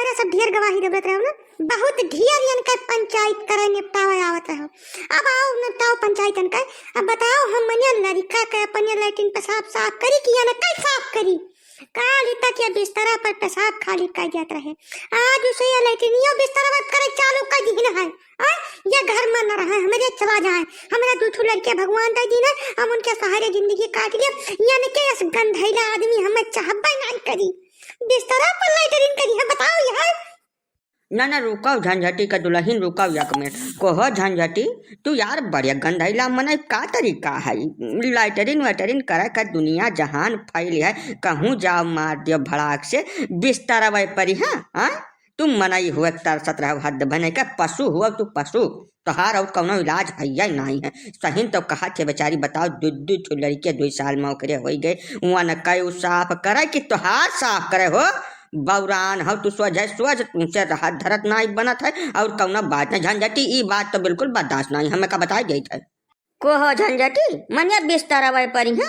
मेरा सब ढेर गवाही देवत रहो ना, बहुत ढेर इनका पंचायत करे निपटावे आवत रहो। अब आओ निपटाओ पंचायत इनका। अब बताओ हम मनिया लड़का के अपने लैट्रिन पेशाब साफ करी कि ना कई साफ करी। काल तक ये बिस्तरा पर पेशाब खाली कर जात रहे, आज उसे ये लैट्रिनियो बिस्तरा पर करे चालू कर दी है। ये घर में न रहे, हमारे चला जाए। हमारा दूठू लड़के भगवान दे दी ने, हम उनके सहारे जिंदगी काट लिया। यानी के इस गंधैला आदमी हमें चाहबे नहीं करी, बिस्तरा पर लैट्रिन करी है। बताओ यार। ना रुकाओ झंझटी का दुल्हन, रुकाओ एक मिनट। कोहो झंझटी, तू यार बढ़िया गंधैला मने का तरीका है? लैटरिन वैटरिन करे का दुनिया जहान फैल है, कहूँ जाओ मार दियो भड़ाक से बिस्तरा वही परी है। हाँ तुम मनाई हुआ तरसत रहो हद बने का, पशु हुआ तू पशु, तोहार और कौनो इलाज भैया नहीं है। सही तो कहा थे बेचारी, बताओ दू लड़के 2 साल में ओकरे हो गए, वहाँ न कई साफ करे कि तोहार साफ करे हो। बौरान हो तू, सोझ तुमसे राहत धरत नहीं बनत है और कौनो बात नहीं। झंझटी ई बात तो बिल्कुल बर्दाश्त नहीं, हमें का बताई गई थे। को हो झंझटी मनिया बिस्तरा वही परी है।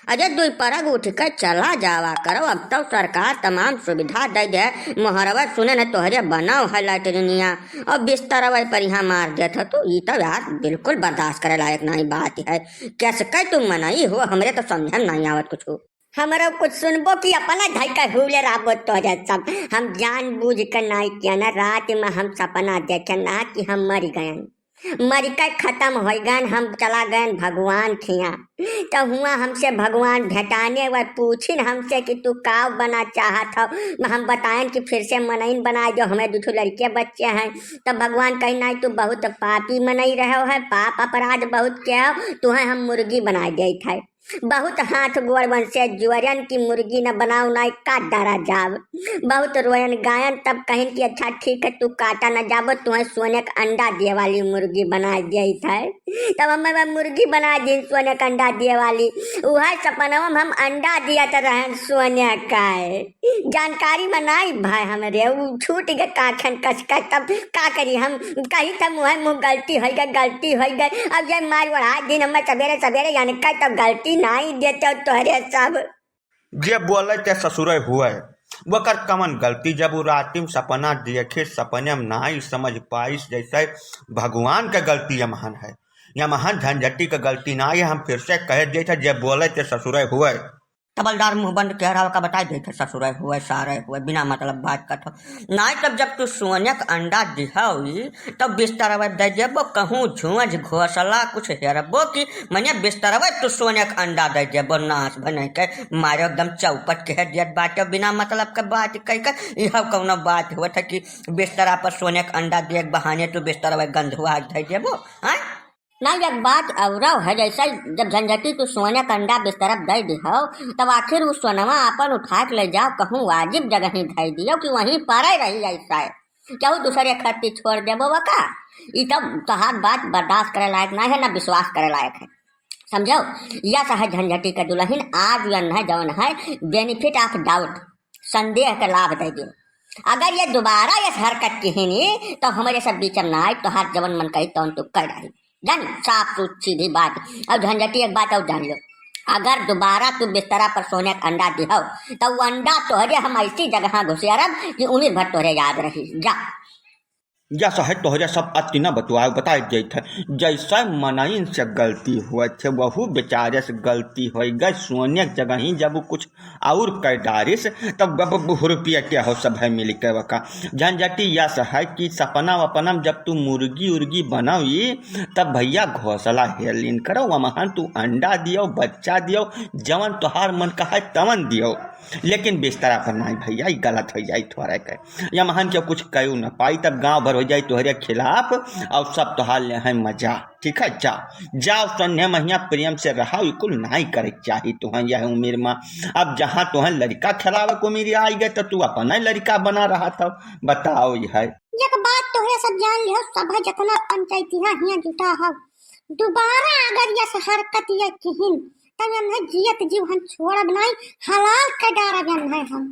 अजय 2 परग उठ कर चला जावा करो। अब तो सरकार तमाम सुविधा दे दे, मोहरवा सुने न तोहरे बनाओ है लैट्रिनिया और बिस्तरा वही पर यहाँ मार देता, तो ये तो यार बिल्कुल बर्दाश्त करे लायक नहीं बात है। कैसे कह तुम मनाई हो, हमरे तो समझ नहीं आवत कुछ। हमारा कुछ सुनबो कि अपना धैका हुले राबो तो सब हम जान बूझ कर नहीं किया ना। रात में हम सपना देखे ना कि हम मर गए, मर कर खत्म हो गए, हम चला गए भगवान खिया। तो हुआ हमसे भगवान भेटाने व पूछिन हमसे कि तू का बना चाहत हो। हम बताएं कि फिर से मनईन बनाए, जो हमें 2 लड़के बच्चे हैं। तब भगवान कही नहीं तू बहुत पापी मनई रहे है, पाप अपराध बहुत क्या हो, तुम्हें हम मुर्गी बना दे थे। बहुत हाथ गोर बन से जुअरन की मुर्गी न बनाओ ना का डरा जाब। बहुत रोयन गायन, तब कहीं कि अच्छा ठीक है तू काटा न जाबो, तुम्हें सोने का अंडा दिए वाली मुर्गी बना दिए थे। तब हमें मुर्गी बना दी सोने का अंडा दिए वाली। वह सपनवा में हम अंडा दिया तो रहे सोने का जानकारी में नहीं भाई हमारे छूट गए काखन कस का। तब का करी हम कही था मुँह गलती हो गई। अब ये मार बढ़ा दिन हमें सवेरे सवेरे यानी का तब गलती नहीं देते तोहरे सब। जे बोले ते ससुर हुए वकर कमन गलती, जब वो रात में सपना देखे सपने में नहीं समझ पाइस, जैसे भगवान का गलती यमहन है, यमहन झंझटी का गलती नहीं है। हम फिर से कह दिए थे जे बोले ते ससुर हुए। तबलदार मुंह बंद कह रहा का बता देते ससुर हुए सारे हुए बिना मतलब बात कथो नहीं। तब जब तू सोने का अंडा दिहाई तब बिस्तरवा दे देबो, कहूँ झुंझ घोसला कुछ हेरबो कि मने बिस्तरवा तू सोने का अंडा दे देबो। नाश बने के मारे एकदम चौपट कह दियत बात, बिना मतलब के बात कह कर यह कौनो बात हुआ था कि बिस्तरा पर सोने का अंडा दिए बहाने तू बिस्तरवा गंधुआ दे देबो। हाँ ना एक बात और है, जैसा जब झंझटी तू सोने का अंडा बिस्तरा दे दिहो तब आखिर उस सोनवा अपन उठा के ले जाओ, कहूँ वाजिब जगह ही धै दियो कि वहीं पर रही ऐसा है। क्या दूसरे खर्ची छोड़ देबो बका? ये तब तोहार बात बर्दाश्त करे लायक नहीं है, ना विश्वास करे लायक है, समझो। यह है झंझटी का दुल्हन आज यन है जौन है बेनिफिट ऑफ डाउट, संदेह का लाभ दे दियो। अगर ये दोबारा इस हरकत की ही तो हमारे सब बीच में ना आए, तो हर जवन मन कही तो तू कर रही जान साफ सीधी बात। अब झंझटी एक बात और जान लो, अगर दोबारा तू बिस्तरा पर सोने का अंडा दिहो तो वो अंडा तोहरे हम ऐसी जगह घुसेरब कि उम्र भर तोहरे याद रही। जा जैसा है तोहरे सब अति न बतुआ बताए गए थे, जैसा मनईन से गलती हुए थे वहू बेचारे से गलती हो गई। सोने की जगह ही जब कुछ और कर डारिस तब रुपया क्या हो सब है मिल के वका। झंझटी यस है कि सपना वपना जब तू मुर्गी उर्गी बनाई तब भैया घोसला हेलिन करो, वहाँ तू अंडा दियो बच्चा दियो जवन तोहार मन का है तवन दियो, लेकिन बिस्तरा पर नहीं भैया ये गलत हो जाए थोड़ा के। या महान के कुछ कहू न पाई तब गांव भर हो जाए तोहरे खिलाफ और सब तोहार ले है मजा। ठीक है जाओ सन्हे महिया प्रेम से रहा, कुल नहीं करे चाहिए तुह यह उम्र में। अब जहाँ तुह लड़का खिलावे को मेरी आई गए तो तू अपना लड़का बना रहा था। बताओ यह एक बात तोहरे सब जान लियो, सब जितना पंचायती है हिया जुटा है, दोबारा अगर ये हरकत ये किहिन तब हम जियत जीव हम छोड़ब नहीं, हलाल के डारब हम।